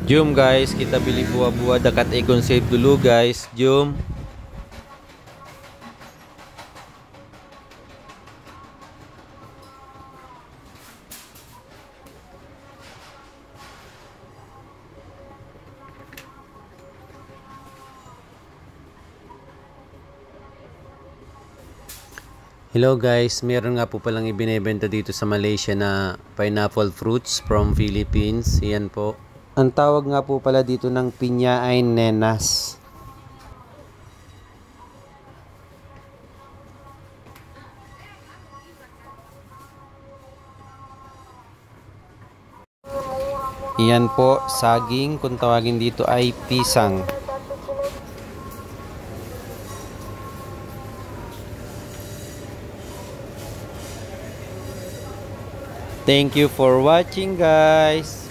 Jom guys, kita beli buah-buah dekat Egon Save dulu guys. Jom. Hello guys, meron nga po palang ibinebenta dito sa Malaysia na pineapple fruits from Philippines. Yan po. Ang tawag nga po pala dito ng pinya ay nenas. Yan po, saging, kung tawagin dito ay pisang. Thank you for watching guys.